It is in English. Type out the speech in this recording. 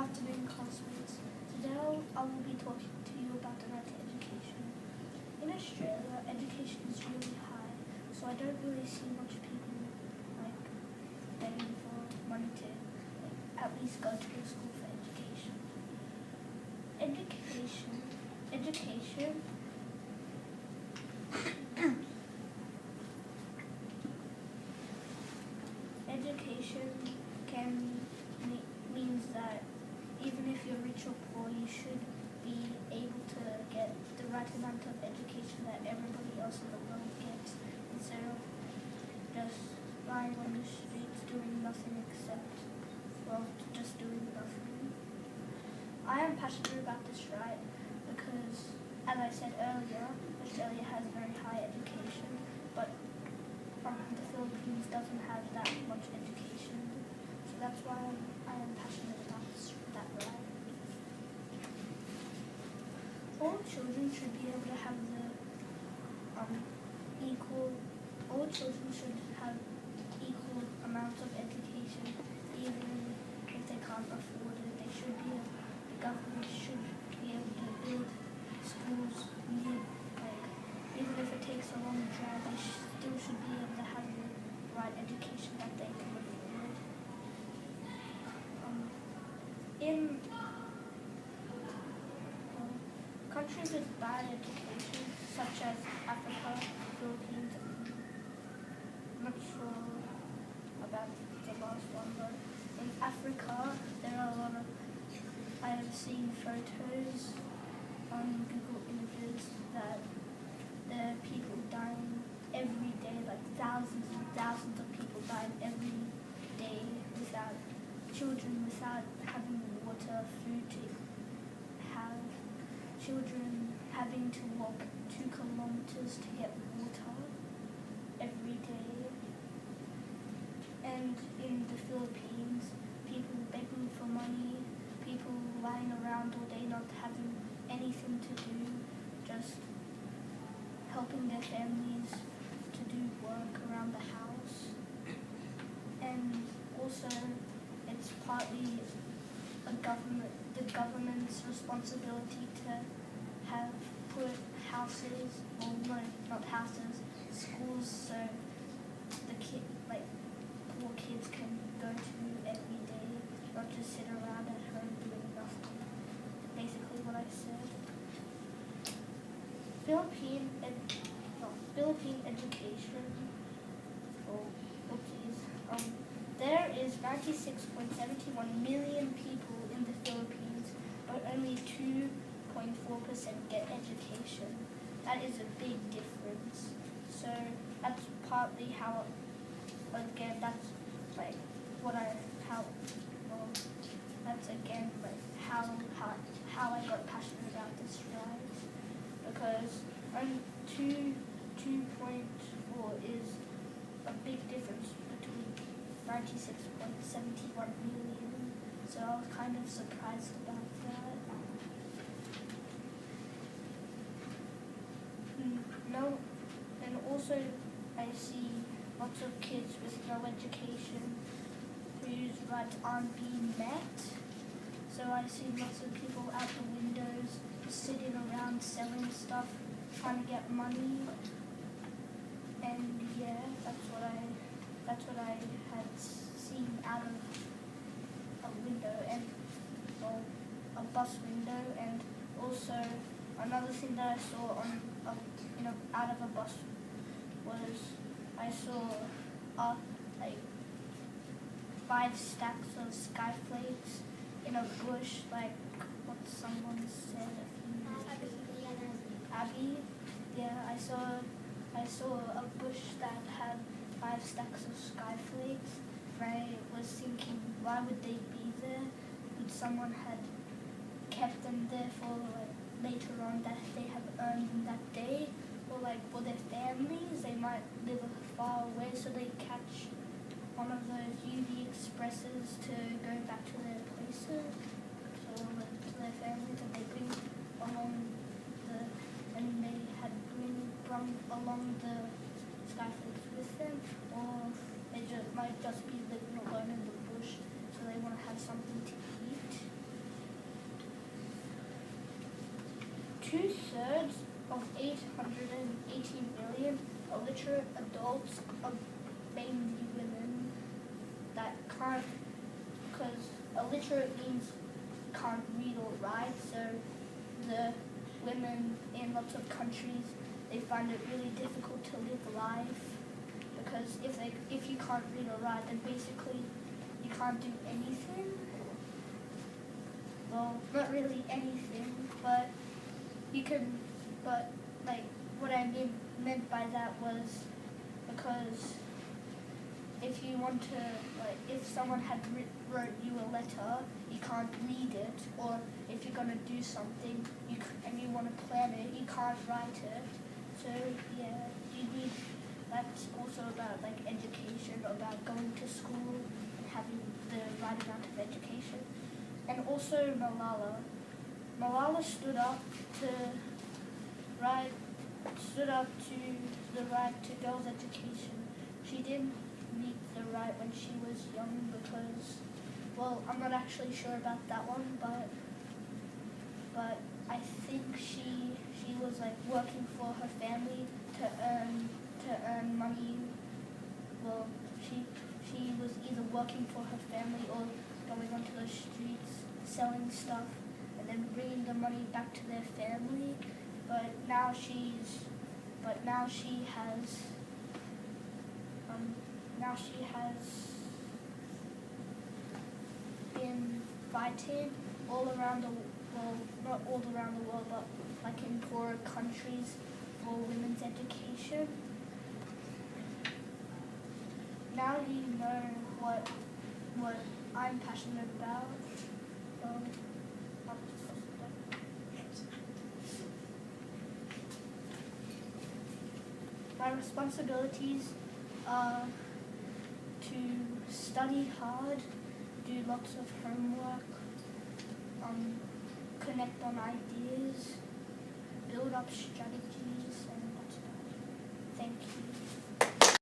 afternoon, classmates. Today I will be talking to you about the right to education. In Australia, education is really high, so I don't really see much people paying for money to at least go to a school for education. Education means that even if you're rich or poor, you should be able to get the right amount of education that everybody else in the world gets, instead of just lying on the streets doing nothing except, just doing nothing. I am passionate about this right because, as I said earlier, Australia has very high education, but the Philippines doesn't have that much education. So that's why I am passionate about that right. All children should be able to have all children should have equal amounts of education, even if they can't afford it. The government should be able to build schools near, even if it takes a long drive, they still should be able to have the right education that they can afford. In countries with bad education, such as Africa, Philippines, I'm not sure about the last one, but in Africa, there are a lot of, I have seen photos on Google Images that there are people dying every day, thousands and thousands of people dying every day children without having water, food to have, children having to walk 2 kilometers to get water every day. And in the Philippines, people begging for money, people lying around all day not having anything to do, just helping their families to do work around the house. And also, it's partly the government's responsibility to have put houses, not houses, schools, so the poor kids can go to every day, not just sit around at home doing nothing. Basically what I said. Philippine education. There is 96.71 million people in the Philippines, but only 2.4% get education. That is a big difference. So that's partly how, again, that's how I got passionate about this right, because 2.4 is a big difference between 96.71 million, so I was kind of surprised about that. No, and also I see lots of kids with no education whose rights aren't being met. So I see lots of people out the windows sitting around selling stuff, trying to get money. And yeah, that's what I had seen out of a window, and a bus window, and also another thing that I saw out of a bus was I saw 5 stacks of skyflakes in a bush, what someone said a few minutes ago. Abby, yeah, I saw a bush that had 5 stacks of skyflakes. I was thinking, why would they be there? Would someone had kept them there for later on that they have earned in that day, or for their families? They might live far away, so they catch one of those UV expresses to go back to their places, to their families, and they bring along along the skyflakes with them, or they might just be living alone in the bush, so they want to have something to eat. 2/3 of 880 million illiterate adults are mainly women that can't, because illiterate means can't read or write, so the women in lots of countries, they find it really difficult to live life, because if you can't read or write, then basically you can't do anything. Well, not really anything, but you can, but like what I meant by that was because if you want to, like, if someone had wrote you a letter, you can't read it, or if you're going to do something and you want to plan it, you can't write it. So yeah, you need, that's also about like education, about going to school and having the right amount of education. And also Malala stood up to the right to girls' education. She didn't meet the right when she was young because, well, I'm not actually sure about that one, but I think she was like working for her family to earn money. Well, she was either working for her family or going onto the streets selling stuff and then bringing the money back to their family. But now she has been fighting all around the, well, not all around the world, but like in poorer countries for women's education. Now you know what I'm passionate about. My responsibilities are to study hard, do lots of homework, connect on ideas, build up strategies, and that's about it. Thank you.